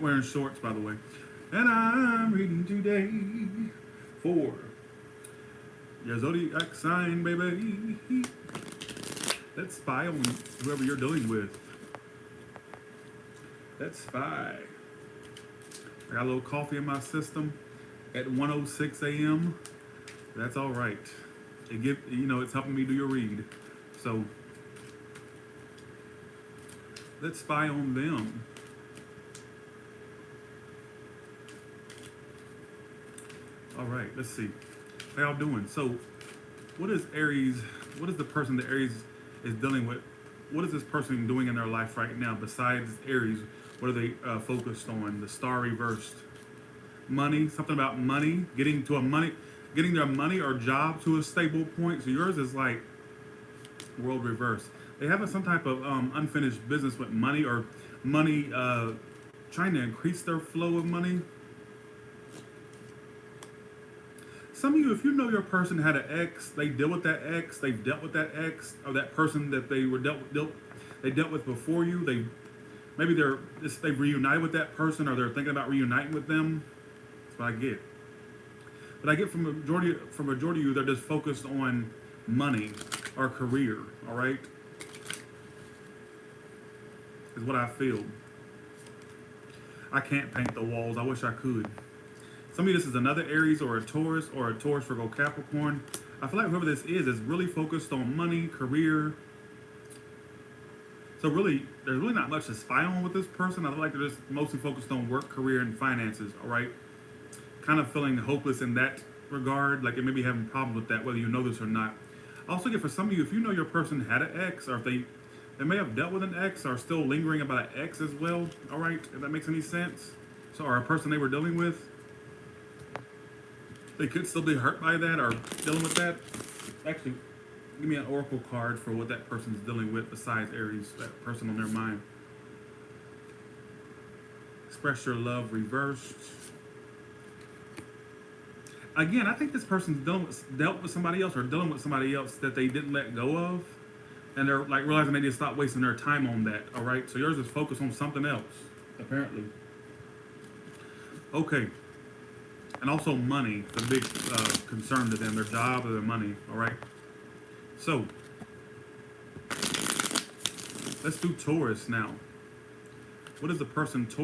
wearing shorts, by the way. And I'm reading today for your Zodiac sign, baby. Let's spy on whoever you're dealing with. Let's spy. I got a little coffee in my system at 1:06 a.m. That's all right. It's helping me do your read. So let's spy on them. All right, let's see. How y'all doing? So, what is Aries? What is the person that Aries is dealing with? What is this person doing in their life right now besides Aries? What are they focused on? The star reversed. Money, something about money, getting their money or job to a stable point. So yours is like world reverse. They have some type of unfinished business with money or money trying to increase their flow of money. Some of you, if you know your person had an ex, they deal with that ex, they've dealt with that ex, or that person that they were dealt with before you. They've reunited with that person, or they're thinking about reuniting with them. That's what I get. But I get from majority of you, they're just focused on money or career. All right, is what I feel. I can't paint the walls. I wish I could. Some of you, this is another Aries or a Taurus, Virgo, Capricorn. I feel like whoever this is really focused on money, career. So really, there's really not much to spy on with this person. I feel like they're just mostly focused on work, career, and finances, all right? Kind of feeling hopeless in that regard, like they may be having problems with that, whether you know this or not. I also get for some of you, if you know your person had an ex, or if they may have dealt with an ex, or still lingering about an ex as well, all right? If that makes any sense. So, or a person they were dealing with. They could still be hurt by that or dealing with that. Actually, give me an oracle card for what that person's dealing with besides Aries, that person on their mind. Express your love reversed. Again, I think this person's dealt with somebody else or dealing with somebody else that they didn't let go of. And they're like realizing they need to stop wasting their time on that, all right? So yours is focused on something else, apparently. Okay. And also money, the big concern to them, their job or their money, all right? So, let's do Taurus now. What is the person that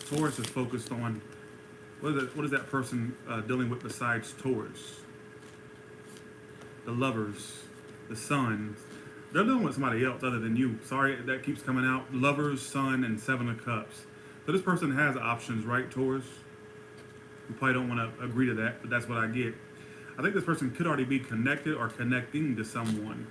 Taurus is focused on? What is that person dealing with besides Taurus? The lovers, the sun. They're dealing with somebody else other than you. Sorry, that keeps coming out. Lovers, sun, and 7 of Cups. So this person has options, right, Taurus? You probably don't want to agree to that, but that's what I get. I think this person could already be connected or connecting to someone.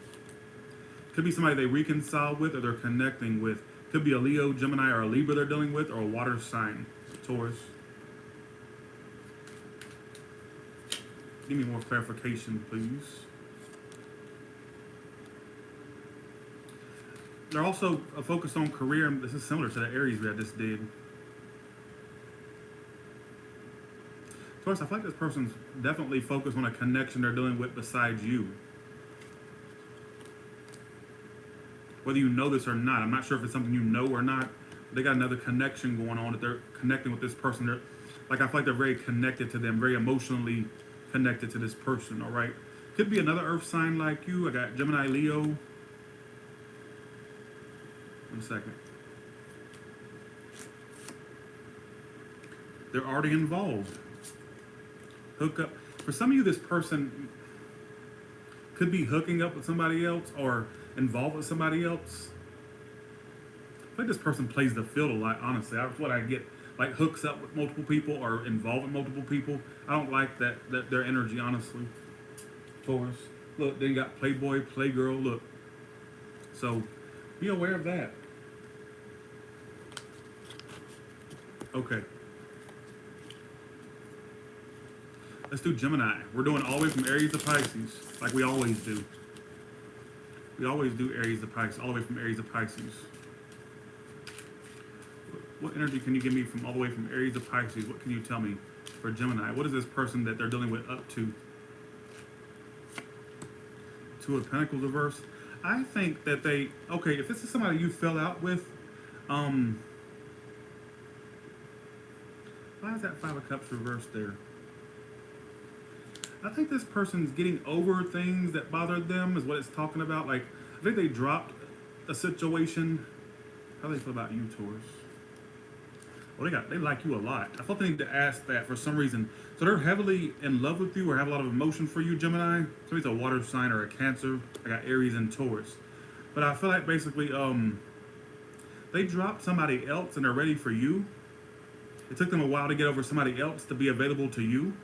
Could be somebody they reconcile with or they're connecting with. Could be a Leo, Gemini, or a Libra they're dealing with, or a water sign, Taurus. Give me more clarification, please. They're also focused on career, and this is similar to the Aries we just did. Taurus, I feel like this person's definitely focused on a connection they're dealing with besides you. Whether you know this or not, I'm not sure if it's something you know or not. They got another connection going on that they're connecting with this person. I feel like they're very connected to them, very emotionally connected to this person, all right? Could be another earth sign like you. I got Gemini, Leo. 1 second. They're already involved. Hook up. For some of you, this person could be hooking up with somebody else or involved with somebody else. I think this person plays the field a lot, honestly. That's what I get. Like hooks up with multiple people or involved with multiple people. I don't like that their energy, honestly. Taurus. Look, then you got Playboy, Playgirl, look. So be aware of that. Okay. Let's do Gemini. We're doing all the way from Aries to Pisces, like we always do. We always do Aries to Pisces, all the way from Aries to Pisces. What energy can you give me from all the way from Aries to Pisces? What can you tell me for Gemini? What is this person that they're dealing with up to? 2 of Pentacles reverse. I think that if this is somebody you fell out with, Why is that Five of Cups reversed there? I think this person's getting over things that bothered them, is what it's talking about. Like, I think they dropped a situation. How do they feel about you, Taurus? Well, they like you a lot. I thought they need to ask that for some reason. So they're heavily in love with you or have a lot of emotion for you, Gemini. Somebody's a water sign or a Cancer. I got Aries and Taurus. But I feel like basically they dropped somebody else and they're ready for you. It took them a while to get over somebody else to be available to you.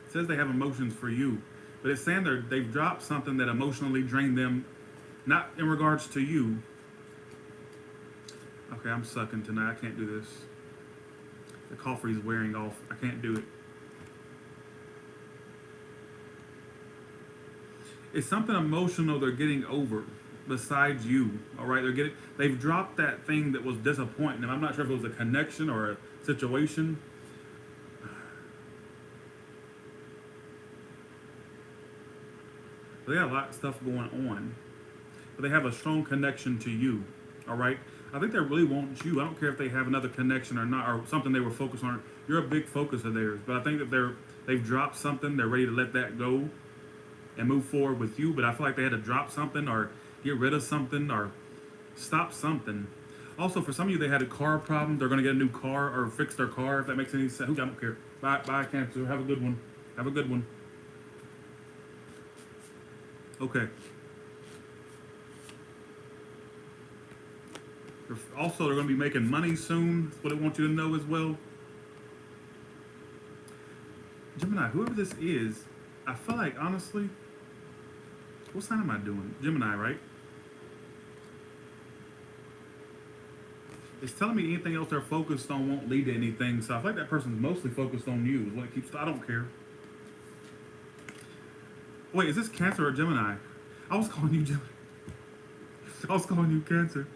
It says they have emotions for you. But it's saying they've dropped something that emotionally drained them, not in regards to you. Okay, I'm sucking tonight. I can't do this. The coffee's wearing off. I can't do it. It's something emotional they're getting over besides you. All right, they've dropped that thing that was disappointing them. I'm not sure if it was a connection or a situation. They got a lot of stuff going on, but they have a strong connection to you. All right, I think they really want you. I don't care if they have another connection or not, or something they were focused on. You're a big focus of theirs, but I think that they've dropped something. They're ready to let that go and move forward with you. But I feel like they had to drop something or get rid of something or stop something. Also, for some of you, they had a car problem. They're going to get a new car or fix their car, if that makes any sense. I don't care. Bye, Cancer. Have a good one. Have a good one. Okay. Also, they're going to be making money soon. That's what I want you to know as well. Gemini, whoever this is, I feel like, honestly, what sign am I doing? Gemini, right? It's telling me anything else they're focused on won't lead to anything. So I feel like that person's mostly focused on you. Is what it keeps. I don't care. Wait, is this Cancer or Gemini? I was calling you Gemini. I was calling you Cancer.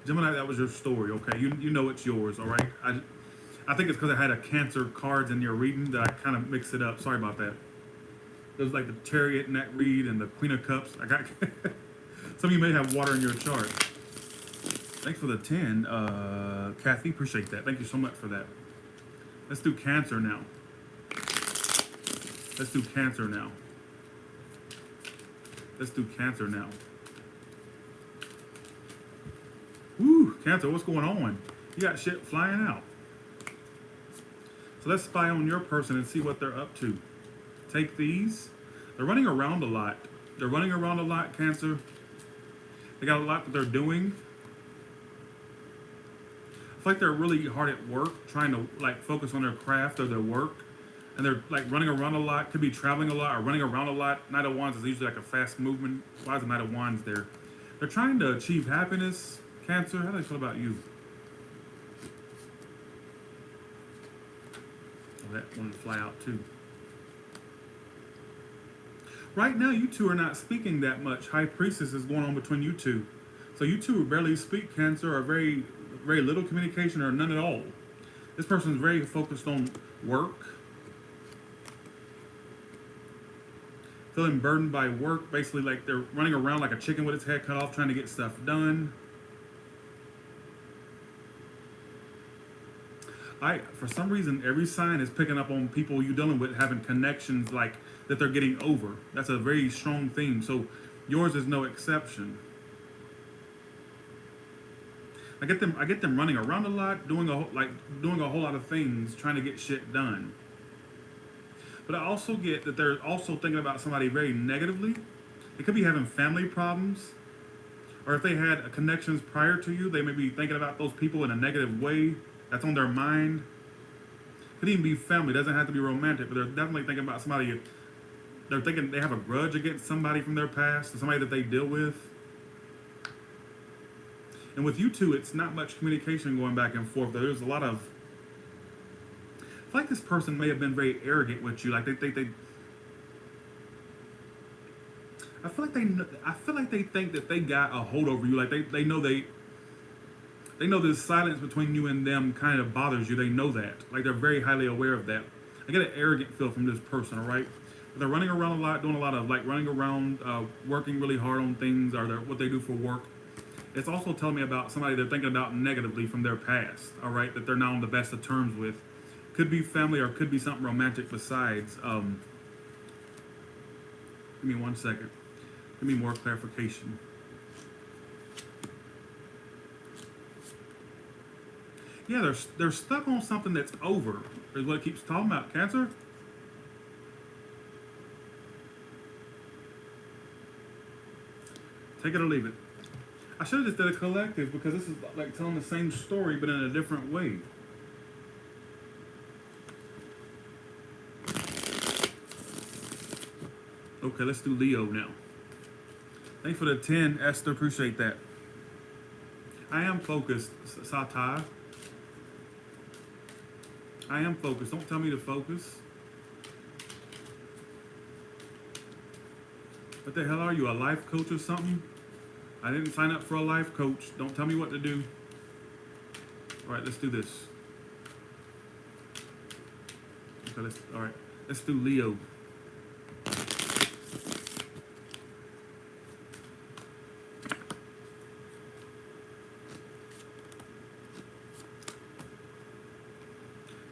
Gemini, that was your story, okay? You know it's yours, all right? I think it's because I had a Cancer cards in your reading that I kind of mixed it up. Sorry about that. It was like the Chariot in that read and the Queen of Cups. I got some of you may have water in your chart. Thanks for the 10, Kathy. Appreciate that. Thank you so much for that. Let's do Cancer now. Let's do Cancer now. Let's do Cancer now. Woo, Cancer, what's going on? You got shit flying out. So let's spy on your person and see what they're up to. Take these. They're running around a lot. They're running around a lot, Cancer. They got a lot that they're doing. I feel like they're really hard at work, trying to like focus on their craft or their work. And they're like running around a lot, could be traveling a lot or running around a lot. Knight of Wands is usually like a fast movement. Why is the Knight of Wands there? They're trying to achieve happiness, Cancer. How do they feel about you? Oh, that one fly out too. Right now, you two are not speaking that much. High Priestess is going on between you two. So you two barely speak, Cancer, or very, very little communication or none at all. This person is very focused on work. Feeling burdened by work, basically like they're running around like a chicken with its head cut off trying to get stuff done. For some reason, every sign is picking up on people you're dealing with having connections like that they're getting over. That's a very strong theme. So yours is no exception. I get them running around a lot, doing a whole lot of things, trying to get shit done. But I also get that they're also thinking about somebody very negatively. They could be having family problems. Or if they had connections prior to you, they may be thinking about those people in a negative way. That's on their mind. Could even be family. It doesn't have to be romantic, but they're definitely thinking about somebody. They're thinking they have a grudge against somebody from their past, or somebody that they deal with. And with you two, it's not much communication going back and forth. There's a lot of... I feel like this person may have been very arrogant with you. Like they I feel like they think that they got a hold over you. Like they know this silence between you and them kind of bothers you. They know that. Like they're very highly aware of that. I get an arrogant feel from this person, all right? They're running around a lot, doing a lot of like running around, working really hard on things, or what they do for work. It's also telling me about somebody they're thinking about negatively from their past, all right, that they're not on the best of terms with. Could be family or could be something romantic besides. Give me 1 second. Give me more clarification. Yeah, they're stuck on something that's over, is what it keeps talking about. Cancer? Take it or leave it. I should have just did a collective because this is like telling the same story but in a different way. Okay, let's do Leo now. Thanks for the 10, Esther. Appreciate that. I am focused, Satai. I am focused. Don't tell me to focus. What the hell are you, a life coach or something? I didn't sign up for a life coach. Don't tell me what to do. All right, let's do this. Okay, let's do Leo.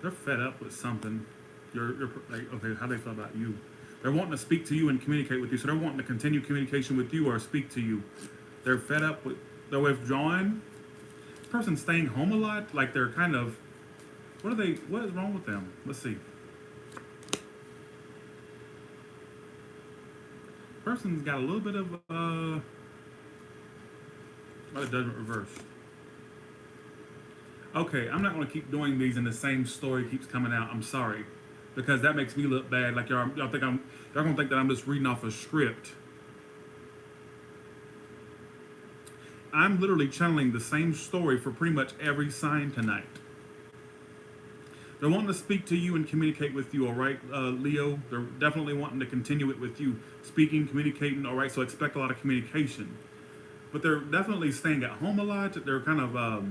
They're fed up with something. You're like, okay, how do they feel about you? They're wanting to speak to you and communicate with you. So they're wanting to continue communication with you or speak to you. They're fed up with, they're withdrawing. This person's staying home a lot. Like they're kind of, what is wrong with them? Let's see. Person's got a little bit of, but it doesn't reverse. Okay, I'm not going to keep doing these and the same story keeps coming out. I'm sorry. Because that makes me look bad. Like y'all going to think that I'm just reading off a script. I'm literally channeling the same story for pretty much every sign tonight. They're wanting to speak to you and communicate with you, all right, Leo? They're definitely wanting to continue it with you. Speaking, communicating, all right? So expect a lot of communication. But they're definitely staying at home a lot. They're kind of...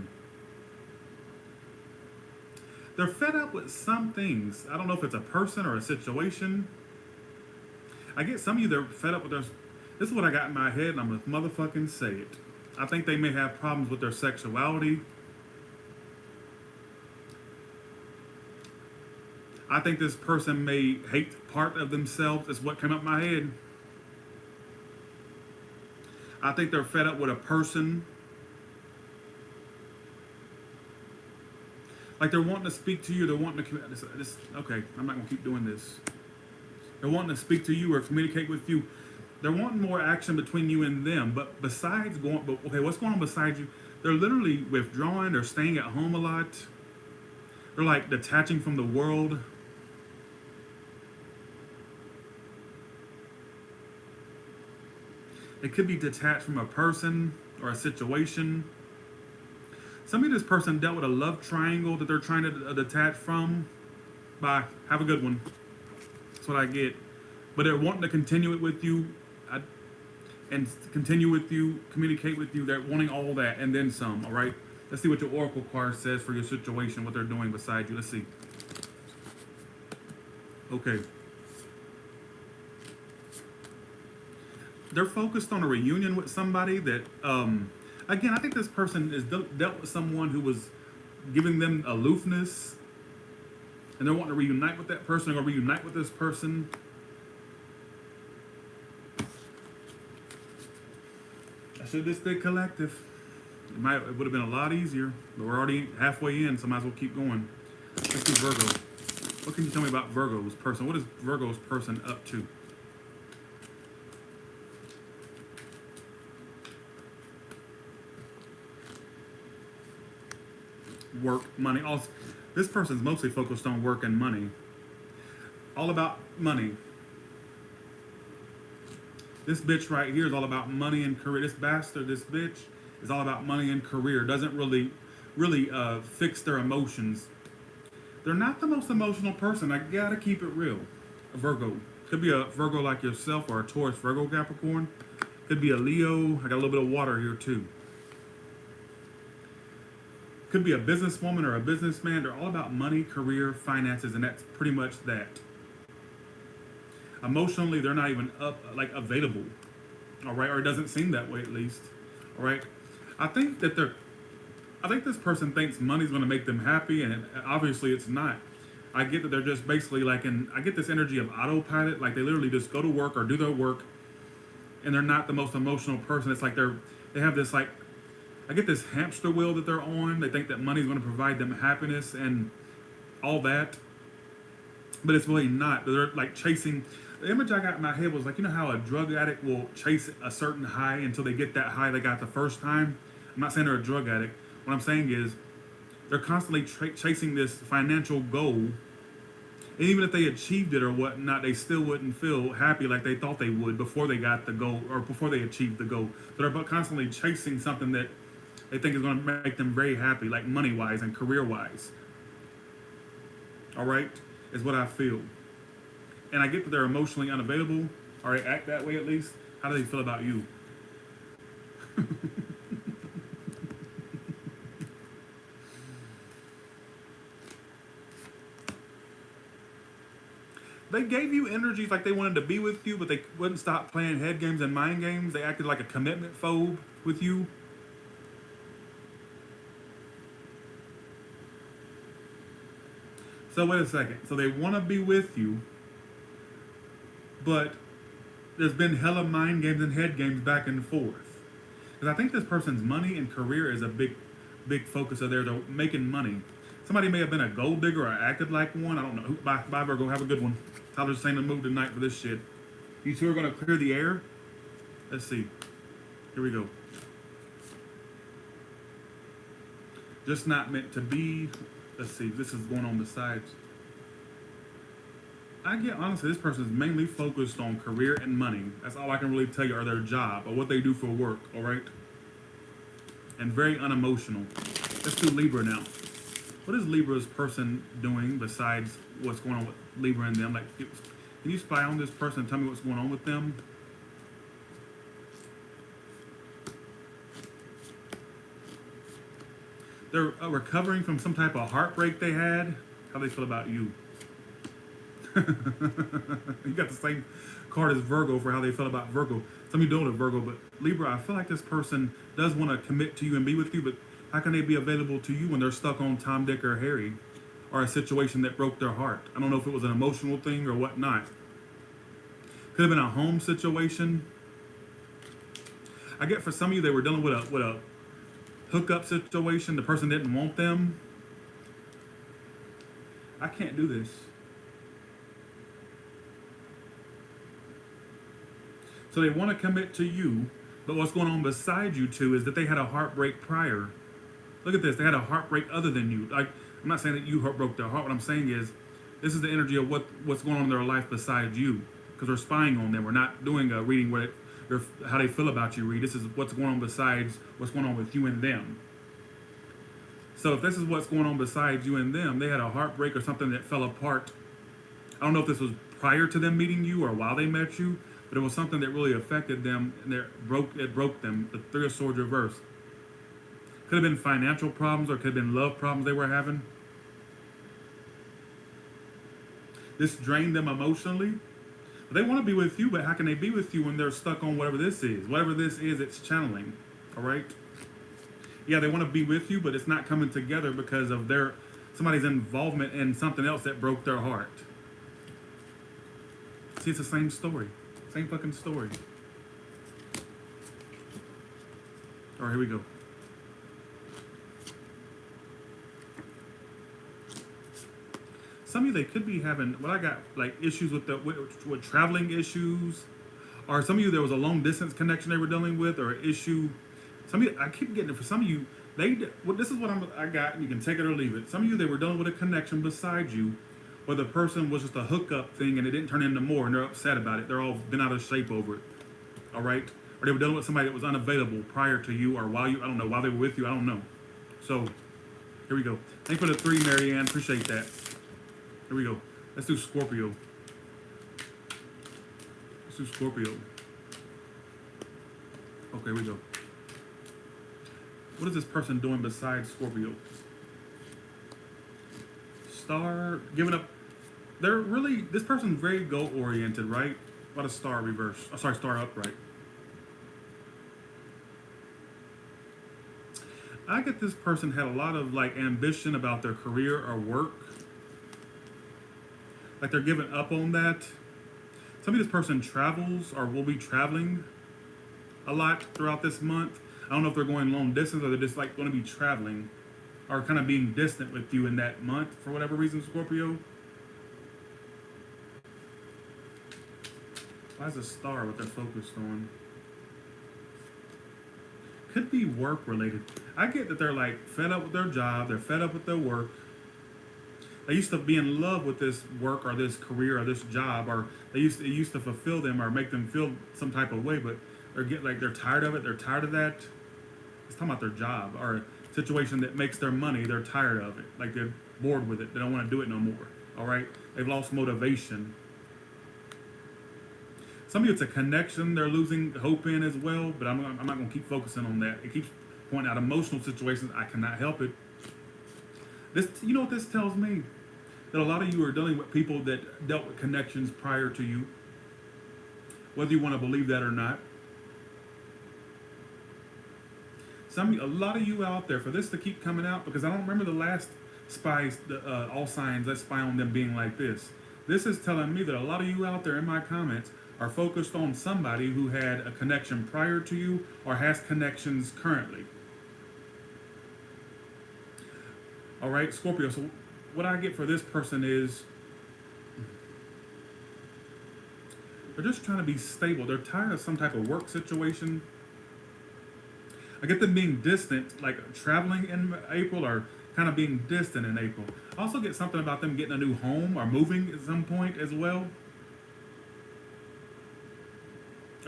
they're fed up with some things. I don't know if it's a person or a situation. I get some of you, they're fed up with their... This is what I got in my head, and I'm going to motherfucking say it. I think they may have problems with their sexuality. I think this person may hate part of themselves. Is what came up in my head. I think they're fed up with a person. Like they're wanting to speak to you, they're wanting to okay, I'm not gonna keep doing this. They're wanting to speak to you or communicate with you. They're wanting more action between you and them. But besides okay, what's going on beside you? They're literally withdrawing, they're staying at home a lot. They're like detaching from the world. It could be detached from a person or a situation. Some of this person dealt with a love triangle that they're trying to detach from. Bye. Have a good one. That's what I get. But they're wanting to continue it with you and continue with you, communicate with you. They're wanting all that and then some, all right? Let's see what your oracle card says for your situation, what they're doing beside you. Let's see. Okay. They're focused on a reunion with somebody that... Again, I think this person is dealt with someone who was giving them aloofness, and they're wanting to reunite with that person. They're going to reunite with this person. I should have just did collective. It would have been a lot easier, but we're already halfway in, so might as well keep going. Let's do Virgo. What can you tell me about Virgo's person? What is Virgo's person up to? Work, money. Also, this person's mostly focused on work and money. All about money. This bitch right here is all about money and career. This bastard, this bitch, is all about money and career. Doesn't really fix their emotions. They're not the most emotional person. I gotta keep it real. A Virgo. Could be a Virgo like yourself or a Taurus, Virgo, Capricorn. Could be a Leo. I got a little bit of water here too. Could be a businesswoman or a businessman. They're all about money, career, finances, and that's pretty much that. Emotionally, they're not even like available. All right, or it doesn't seem that way at least. All right, I think that they're. I think this person thinks money's going to make them happy, and obviously it's not. I get that they're just basically like I get this energy of autopilot, like they literally just go to work or do their work, and they're not the most emotional person. It's like they have this like, I get this hamster wheel that they're on. They think that money's going to provide them happiness and all that, but it's really not. They're like chasing. The image I got in my head was like, you know how a drug addict will chase a certain high until they get that high they got the first time. I'm not saying they're a drug addict. What I'm saying is they're constantly chasing this financial goal. And even if they achieved it or whatnot, they still wouldn't feel happy like they thought they would before they got the goal or before they achieved the goal. So they're constantly chasing something that they think is going to make them very happy, like money-wise and career-wise. All right? Is what I feel. And I get that they're emotionally unavailable, or they act that way at least. How do they feel about you? They gave you energies like they wanted to be with you, but they wouldn't stop playing head games and mind games. They acted like a commitment phobe with you. So wait a second. So they want to be with you, but there's been hella mind games and head games back and forth. Because I think this person's money and career is a big focus of theirs. They're making money. Somebody may have been a gold digger or acted like one. I don't know. Bye, Virgo. Have a good one. Tyler's saying to move tonight for this shit. You two are going to clear the air. Let's see. Here we go. Just not meant to be. Let's see. This is going on the sides. I get honestly, this person is mainly focused on career and money. That's all I can really tell you, or their job, or what they do for work. All right. And very unemotional. Let's do Libra now. What is Libra's person doing besides what's going on with Libra and them? Like, can you spy on this person and tell me what's going on with them? They're recovering from some type of heartbreak they had. How do they feel about you? You got the same card as Virgo for how they felt about Virgo. Some of you don't have Virgo, but Libra, I feel like this person does want to commit to you and be with you, but how can they be available to you when they're stuck on Tom, Dick, or Harry, or a situation that broke their heart? I don't know if it was an emotional thing or whatnot. Could have been a home situation. I get for some of you they were dealing with a hookup situation. The person didn't want them. I can't do this. So they want to commit to you, but what's going on beside you two is that they had a heartbreak prior. Look at this. They had a heartbreak other than you. Like, I'm not saying that you broke their heart. What I'm saying is this is the energy of what's going on in their life besides you, because we're spying on them. We're not doing a reading where how they feel about you read. This is what's going on besides what's going on with you and them. So if this is what's going on besides you and them, they had a heartbreak or something that fell apart. I don't know if this was prior to them meeting you or while they met you, but it was something that really affected them and it broke them. The Three of Swords reversed. Could have been financial problems or could have been love problems they were having. This drained them emotionally. They want to be with you, but how can they be with you when they're stuck on whatever this is? Whatever this is, it's channeling. All right? Yeah, they want to be with you, but it's not coming together because of somebody's involvement in something else that broke their heart. See, it's the same story. Same fucking story. All right, here we go. Some of you, they could be having, what I got, like issues with with traveling issues. Or some of you, there was a long distance connection they were dealing with, or an issue. Some of you, I keep getting it for some of you, this is what I got, and you can take it or leave it. Some of you, they were dealing with a connection beside you, where the person was just a hookup thing and it didn't turn into more, and they're upset about it. They're all been out of shape over it. All right? Or they were dealing with somebody that was unavailable prior to you, or while they were with you, I don't know. So, here we go. Thanks for the 3, Marianne. Appreciate that. Here we go. Let's do Scorpio. Let's do Scorpio. Okay, here we go. What is this person doing besides Scorpio? Star, giving up They're really, this person's very goal oriented, right? What a star reverse. Oh, sorry, star upright. I get this person had a lot of like ambition about their career or work. Like they're giving up on that. Some of this person travels or will be traveling a lot throughout this month. I don't know if they're going long distance or they're just like going to be traveling or kind of being distant with you in that month for whatever reason, Scorpio. Why is a star what they're focused on? Could be work related. I get that they're like fed up with their job, they're fed up with their work. They used to be in love with this work or this career or this job, or it used to fulfill them or make them feel some type of way, but they're tired of it, they're tired of that. It's talking about their job or a situation that makes their money, they're tired of it. Like they're bored with it, they don't want to do it no more. Alright? They've lost motivation. Some of you, it's a connection they're losing hope in as well, but I'm not going to keep focusing on that. It keeps pointing out emotional situations. I cannot help it. You know what this tells me? That a lot of you are dealing with people that dealt with connections prior to you, whether you want to believe that or not. A lot of you out there, for this to keep coming out, because I don't remember the last spies, all signs that spy on them being like this. This is telling me that a lot of you out there in my comments are focused on somebody who had a connection prior to you or has connections currently. All right, Scorpio, so what I get for this person is they're just trying to be stable. They're tired of some type of work situation. I get them being distant, like traveling in April or kind of being distant in April. I also get something about them getting a new home or moving at some point as well.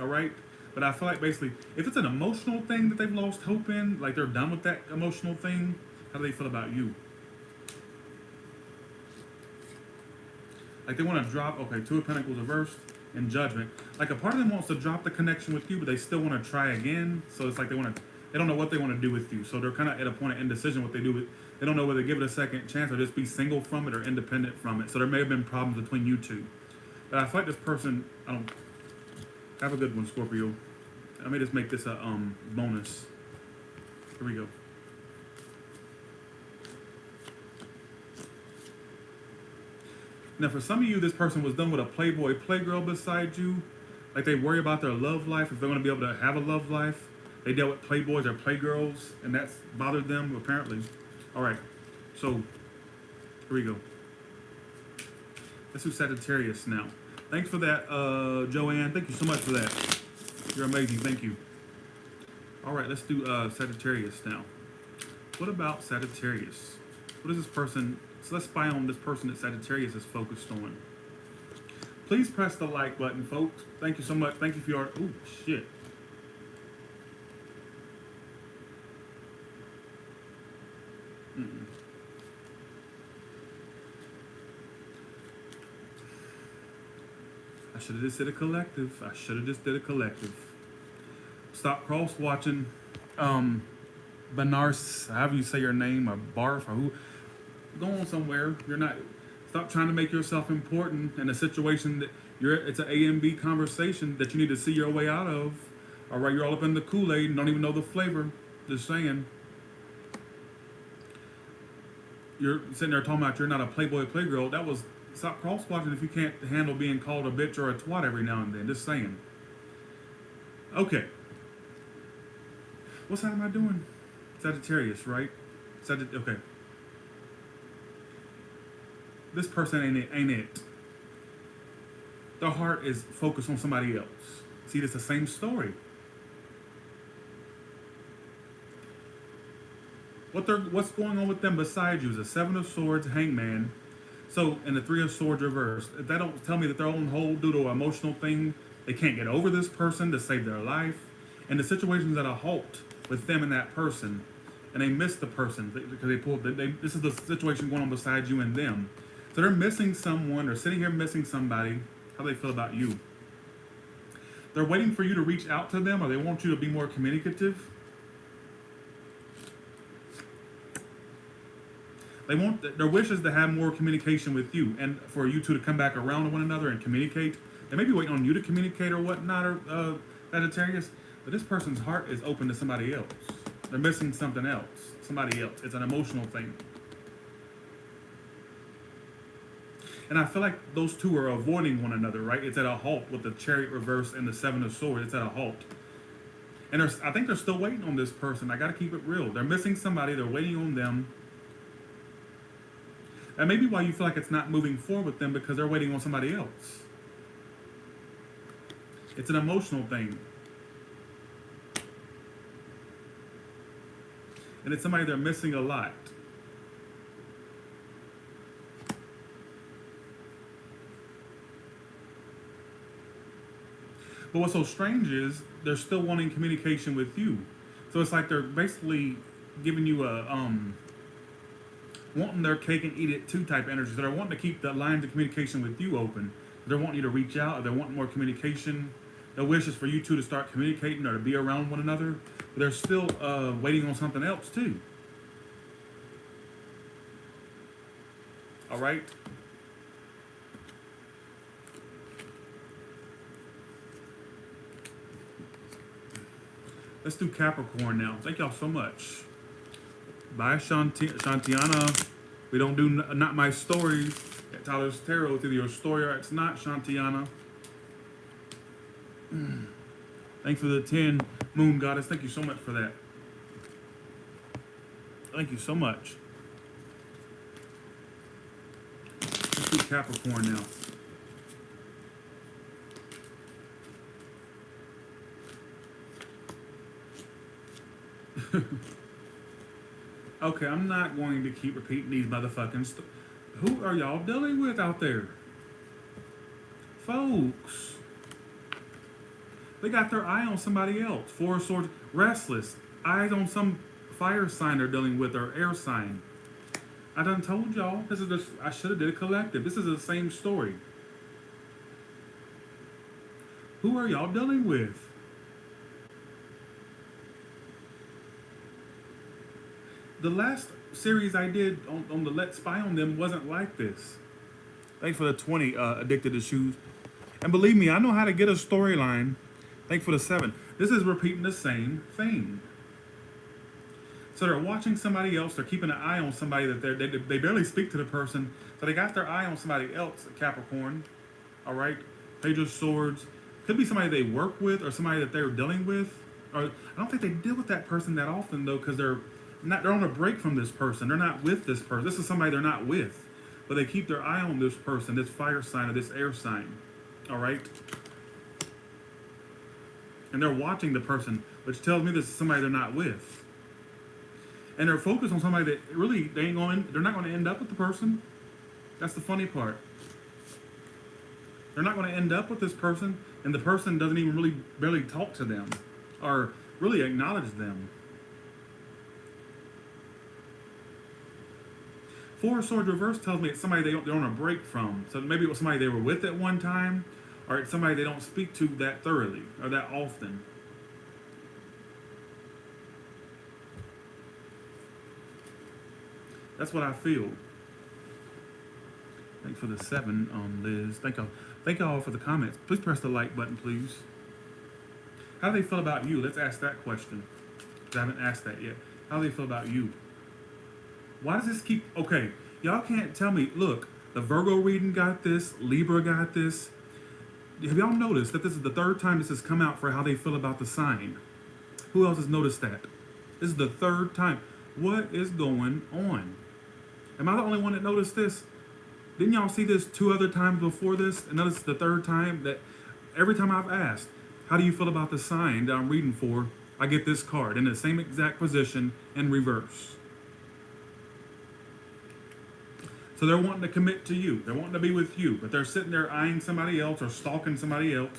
All right, but I feel like basically, if it's an emotional thing that they've lost hope in, like they're done with that emotional thing, how do they feel about you? Like they want to drop, okay, Two of Pentacles reversed and Judgment. Like a part of them wants to drop the connection with you, but they still want to try again. So it's like they don't know what they want to do with you. So they're kind of at a point of indecision what they do with. They don't know whether to give it a second chance or just be single from it or independent from it. So there may have been problems between you two. But I feel like this person, I don't. Have a good one, Scorpio. I may just make this a bonus. Here we go. Now, for some of you, this person was done with a playboy, playgirl beside you. Like they worry about their love life, if they're going to be able to have a love life. They dealt with playboys or playgirls, and that's bothered them, apparently. All right, so here we go. Let's do Sagittarius now. Thanks for that, Joanne. Thank you so much for that. You're amazing. Thank you. All right, let's do Sagittarius now. What about Sagittarius? What is this person? So let's spy on this person that Sagittarius is focused on. Please press the like button, folks. Thank you so much. Thank you for your... Oh, shit. I should have just did a collective. Stop cross-watching Banars, however you say your name, or Barf, or who. Go on somewhere. You're not. Stop trying to make yourself important in a situation that it's an A and B conversation that you need to see your way out of. All right, you're all up in the Kool-Aid and don't even know the flavor. Just saying. You're sitting there talking about you're not a playboy, playgirl. Stop cross-watching if you can't handle being called a bitch or a twat every now and then. Just saying. Okay. What side am I doing? Sagittarius, right? Okay. This person ain't it. Their heart is focused on somebody else. See, it's the same story. What's going on with them beside you is a Seven of Swords, Hangman. So, and the Three of Swords reversed. If they don't tell me that they're on hold due to an emotional thing, they can't get over this person to save their life, and the situation's at a halt with them and that person, and they miss the person because this is the situation going on beside you and them. So they're missing someone, they're sitting here missing somebody. How do they feel about you? They're waiting for you to reach out to them, or they want you to be more communicative. They want their wish is to have more communication with you, and for you two to come back around to one another and communicate. They may be waiting on you to communicate or whatnot, or Sagittarius. But this person's heart is open to somebody else. They're missing something else. Somebody else. It's an emotional thing. And I feel like those two are avoiding one another, right? It's at a halt with the Chariot reverse and the Seven of Swords. It's at a halt. And I think they're still waiting on this person. I got to keep it real. They're missing somebody. They're waiting on them. And maybe why you feel like it's not moving forward with them, because they're waiting on somebody else. It's an emotional thing. And it's somebody they're missing a lot. But what's so strange is they're still wanting communication with you. So it's like they're basically giving you a wanting their cake and eat it too type energy. So they're wanting to keep the lines of communication with you open. They're wanting you to reach out, or they're wanting more communication. Their wish is for you two to start communicating or to be around one another. But they're still waiting on something else too. All right? Let's do Capricorn now. Thank y'all so much. Bye, Shantiana. We don't do Not My Stories at Tyler's Tarot. It's either your story or it's not, Shantiana. Thanks for the 10, Moon Goddess. Thank you so much for that. Thank you so much. Let's do Capricorn now. Okay, I'm not going to keep repeating these motherfucking who are y'all dealing with out there? Folks. They got their eye on somebody else. Four of Swords, restless. Eyes on some fire sign they're dealing with, or air sign. I done told y'all, this is this. I should have did a collective. This is the same story. Who are y'all dealing with? The last series I did on the Let's Spy on Them wasn't like this. Thanks for the 20, Addicted to Shoes. And believe me, I know how to get a storyline. Thanks for the 7. This is repeating the same thing. So they're watching somebody else. They're keeping an eye on somebody that they barely speak to the person. So they got their eye on somebody else, Capricorn. All right? Page of Swords. Could be somebody they work with or somebody that they're dealing with. Or I don't think they deal with that person that often, though, because they're on a break from this person. They're not with this person. This is somebody they're not with. But they keep their eye on this person, this fire sign or this air sign. All right? And they're watching the person, which tells me this is somebody they're not with. And they're focused on somebody that really they're not going to end up with the person. That's the funny part. They're not going to end up with this person, and the person doesn't even really barely talk to them or really acknowledge them. Four of Swords reverse tells me it's somebody they're on a break from. So maybe it was somebody they were with at one time, or it's somebody they don't speak to that thoroughly or that often. That's what I feel. Thanks for the 7, Liz. Thank y'all for the comments. Please press the like button, please. How do they feel about you? Let's ask that question. I haven't asked that yet. How do they feel about you? Why does this keep... Okay, y'all can't tell me... Look, the Virgo reading got this. Libra got this. Have y'all noticed that this is the 3rd time this has come out for how they feel about the sign? Who else has noticed that? This is the 3rd time. What is going on? Am I the only one that noticed this? Didn't y'all see this 2 other times before this? And notice the 3rd time that every time I've asked, how do you feel about the sign that I'm reading for? I get this card in the same exact position in reverse. So they're wanting to commit to you. They're wanting to be with you, but they're sitting there eyeing somebody else or stalking somebody else.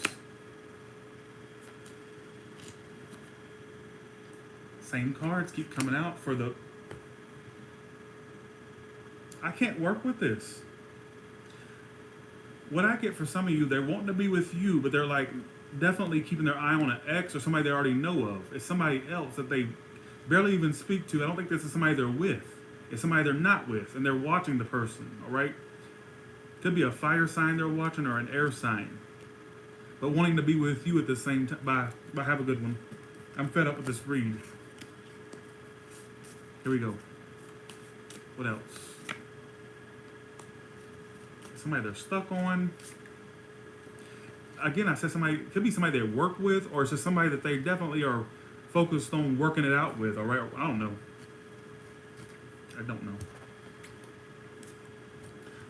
Same cards keep coming out for the... I can't work with this. What I get for some of you, they're wanting to be with you, but they're like definitely keeping their eye on an ex or somebody they already know of. It's somebody else that they barely even speak to. I don't think this is somebody they're with. It's somebody they're not with, and they're watching the person, all right? Could be a fire sign they're watching or an air sign, but wanting to be with you at the same time. Bye. Have a good one. I'm fed up with this read. Here we go. What else? Somebody they're stuck on. Again, I said somebody, could be somebody they work with, or it's just somebody that they definitely are focused on working it out with, all right? I don't know.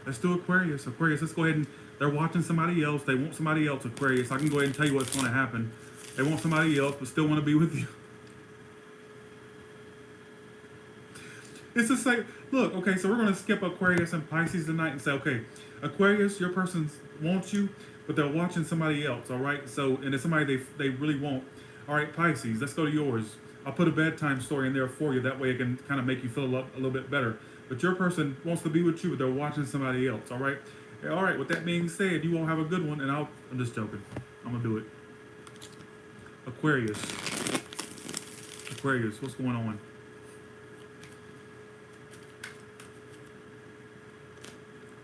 Let's do Aquarius. Aquarius, let's go ahead and, they're watching somebody else. They want somebody else, Aquarius. I can go ahead and tell you what's going to happen. They want somebody else, but still want to be with you. It's the same. Look, okay, so we're going to skip Aquarius and Pisces tonight and say, okay, Aquarius, your person wants you, but they're watching somebody else, all right? So, and it's somebody they really want. All right, Pisces, let's go to yours. I'll put a bedtime story in there for you. That way it can kind of make you feel a little bit better. But your person wants to be with you, but they're watching somebody else, all right? All right, with that being said, you won't have a good one, and I'm just joking. I'm going to do it. Aquarius. Aquarius, what's going on?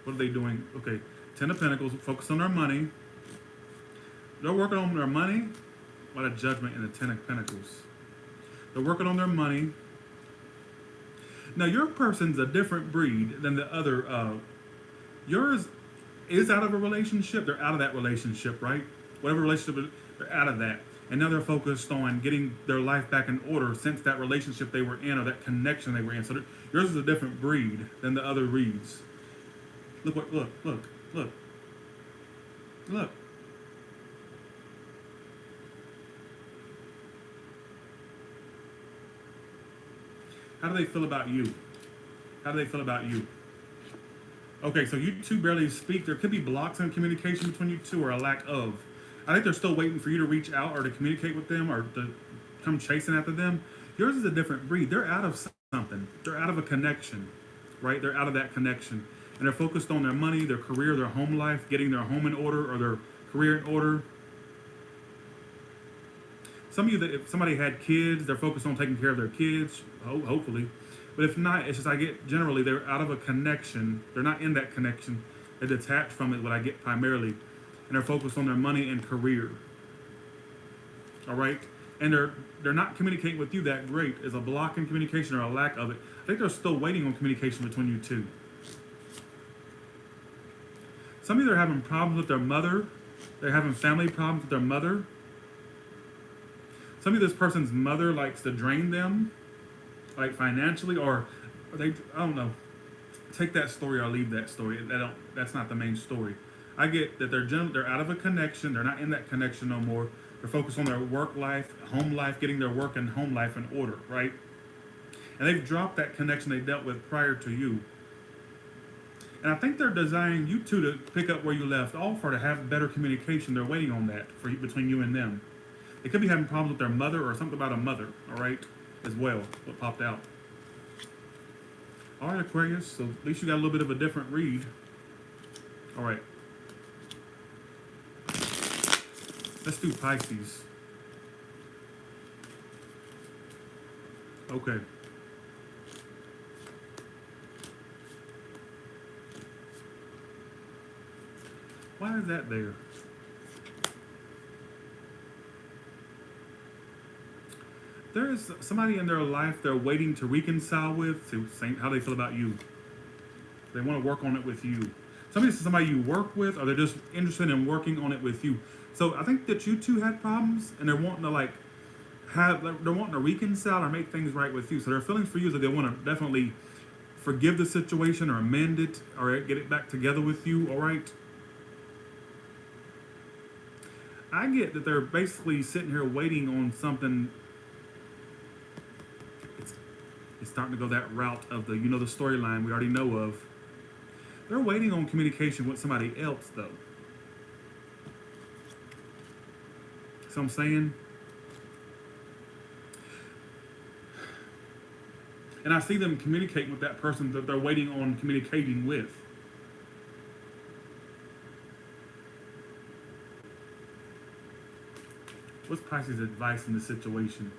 What are they doing? Okay, Ten of Pentacles, focus on their money. They're working on their money. What a Judgment in the Ten of Pentacles. They're working on their money. Now, your person's a different breed than the other. Yours is out of a relationship. They're out of that relationship, right? Whatever relationship, they're out of that. And now they're focused on getting their life back in order since that relationship they were in or that connection they were in. So yours is a different breed than the other breeds. Look. How do they feel about you? How do they feel about you? Okay, so you two barely speak. There could be blocks in communication between you two or a lack of. I think they're still waiting for you to reach out or to communicate with them or to come chasing after them. Yours is a different breed. They're out of something. They're out of a connection, right? They're out of that connection. And they're focused on their money, their career, their home life, getting their home in order or their career in order. Some of you, that if somebody had kids, they're focused on taking care of their kids, hopefully. But if not, it's just I get generally they're out of a connection. They're not in that connection. They're detached from it, what I get primarily. And they're focused on their money and career. All right? And they're not communicating with you that great. Is a block in communication or a lack of it. I think they're still waiting on communication between you two. Some of you are having problems with their mother. They're having family problems with their mother. Some of this person's mother likes to drain them, like financially, or they, I don't know. Take that story or leave that story. That's not the main story. I get that they're out of a connection. They're not in that connection no more. They're focused on their work life, home life, getting their work and home life in order, right? And they've dropped that connection they dealt with prior to you. And I think they're desiring you two to pick up where you left off or to have better communication. They're waiting on that between you and them. They could be having problems with their mother or something about a mother, all right, as well, what popped out. All right, Aquarius, so at least you got a little bit of a different read. All right. Let's do Pisces. Okay. Why is that there? There is somebody in their life they're waiting to reconcile with, to say how they feel about you. They want to work on it with you. Somebody you work with, or they're just interested in working on it with you. So I think that you two had problems, and they're wanting to they're wanting to reconcile or make things right with you. So their feelings for you is that they want to definitely forgive the situation or amend it or get it back together with you. All right. I get that they're basically sitting here waiting on something. It's starting to go that route of the storyline we already know of. They're waiting on communication with somebody else, though. So I'm saying? And I see them communicating with that person that they're waiting on communicating with. What's Pisces' advice in this situation?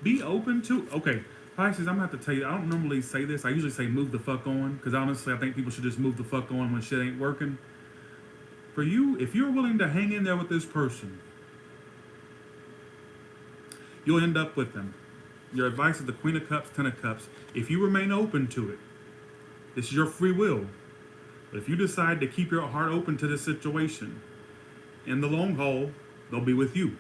Be open to, okay, Pisces, I'm gonna have to tell you, I don't normally say this. I usually say move the fuck on, because honestly, I think people should just move the fuck on when shit ain't working. For you, if you're willing to hang in there with this person, you'll end up with them. Your advice is the Queen of Cups, Ten of Cups. If you remain open to it, this is your free will. But if you decide to keep your heart open to this situation, in the long haul, they'll be with you.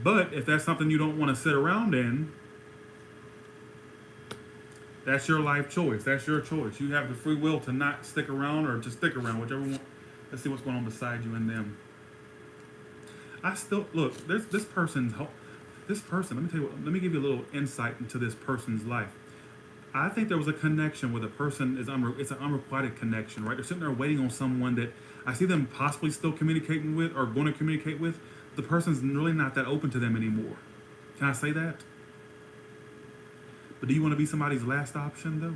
But if that's something you don't want to sit around in, that's your life choice. That's your choice. You have the free will to not stick around or to stick around, whichever one. Let's see what's going on beside you and them. I still look. This person. Let me tell you. Let me give you a little insight into this person's life. I think there was a connection where the person is it's an unrequited connection, right? They're sitting there waiting on someone that I see them possibly still communicating with or going to communicate with. The person's really not that open to them anymore. Can I say that? But do you want to be somebody's last option, though?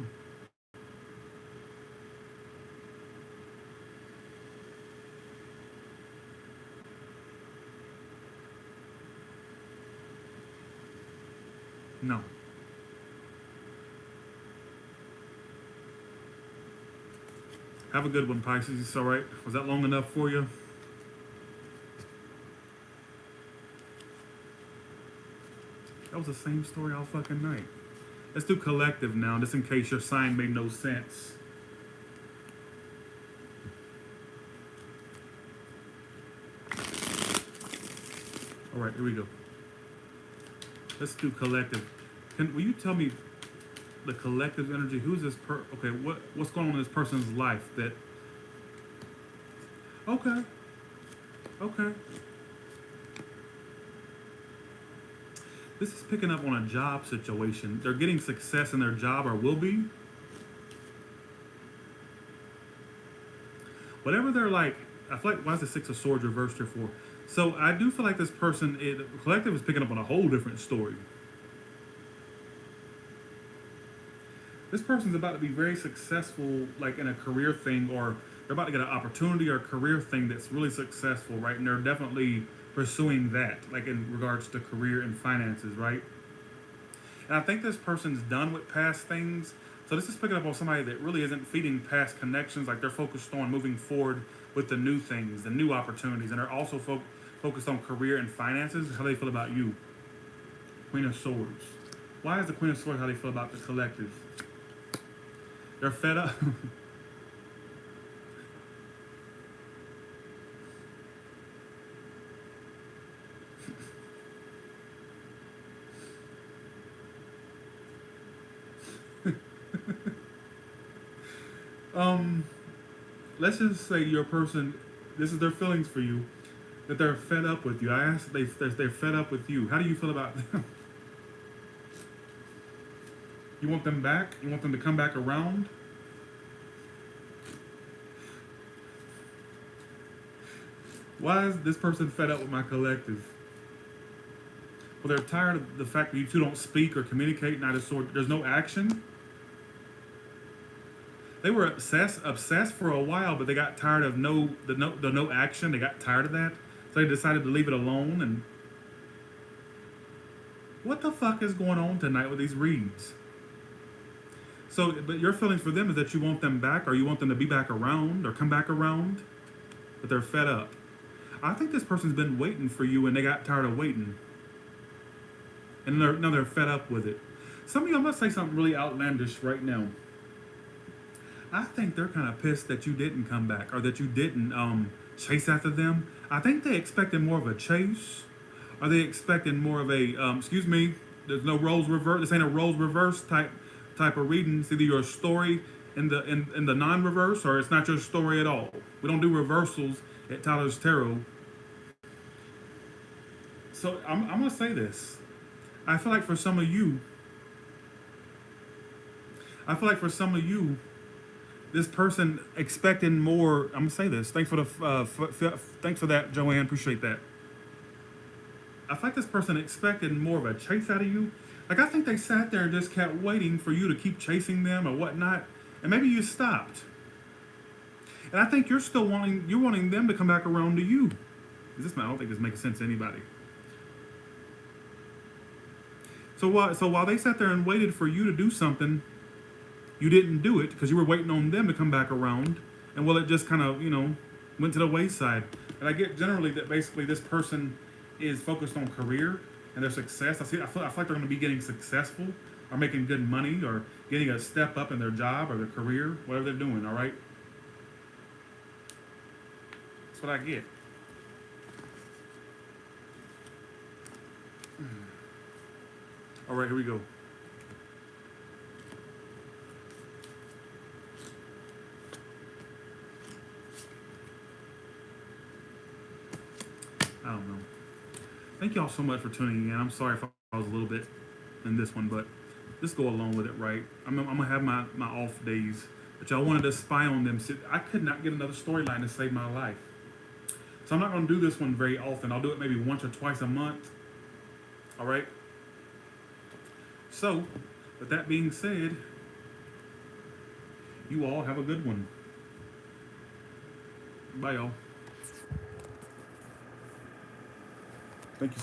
No. Have a good one, Pisces. It's all right. Was that long enough for you? That was the same story all fucking night. Let's do collective now, just in case your sign made no sense. All right, here we go. Let's do collective. Will you tell me the collective energy? Who's this okay, what's going on in this person's life that... Okay. This is picking up on a job situation. They're getting success in their job or will be. Whatever they're like, I feel like, why is the Six of Swords reversed here for? So I do feel like this person, collective is picking up on a whole different story. This person's about to be very successful, like in a career thing, or they're about to get an opportunity or a career thing that's really successful, right? And they're definitely pursuing that, like in regards to career and finances, right? And I think this person's done with past things. So this is picking up on somebody that really isn't feeding past connections, like they're focused on moving forward with the new things, the new opportunities, and they're also focused on career and finances. How they feel about you? Queen of Swords. Why is the Queen of Swords how they feel about the collective? They're fed up. Let's just say your person, this is their feelings for you, that they're fed up with you. I asked if they're fed up with you. How do you feel about them? You want them back? You want them to come back around? Why is this person fed up with my collective? Well, they're tired of the fact that you two don't speak or communicate, not a sort. There's no action. They were obsessed for a while, but they got tired of the no action. They got tired of that, so they decided to leave it alone. And what the fuck is going on tonight with these reads? So, but your feelings for them is that you want them back, or you want them to be back around, or come back around, but they're fed up. I think this person's been waiting for you, and they got tired of waiting, and now they're fed up with it. Some of you, I'm gonna say something really outlandish right now. I think they're kind of pissed that you didn't come back, or that you didn't chase after them. I think they expected more of a chase. Are they expecting more of a, excuse me, there's no roles reverse. This ain't a roles reverse type of reading. It's either your story in the non-reverse, or it's not your story at all. We don't do reversals at Tyler's Tarot. So I'm gonna say this. I feel like for some of you, this person expecting more. I'm gonna say this. Thanks for that, Joanne. Appreciate that. I feel like this person expected more of a chase out of you. Like, I think they sat there and just kept waiting for you to keep chasing them or whatnot, and maybe you stopped. And I think you're still wanting them to come back around to you. I don't think this makes sense to anybody. So while they sat there and waited for you to do something, you didn't do it because you were waiting on them to come back around. And well, it just kind of, went to the wayside. And I get generally that basically this person is focused on career and their success. I feel like they're going to be getting successful or making good money or getting a step up in their job or their career, whatever they're doing, all right? That's what I get. All right, here we go. I don't know. Thank y'all so much for tuning in. I'm sorry if I was a little bit in this one, but just go along with it, right? I'm gonna have my off days, but y'all wanted to spy on them. I could not get another storyline to save my life. So I'm not gonna do this one very often. I'll do it maybe once or twice a month. All right? So, with that being said, you all have a good one. Bye, y'all. Thank you so much.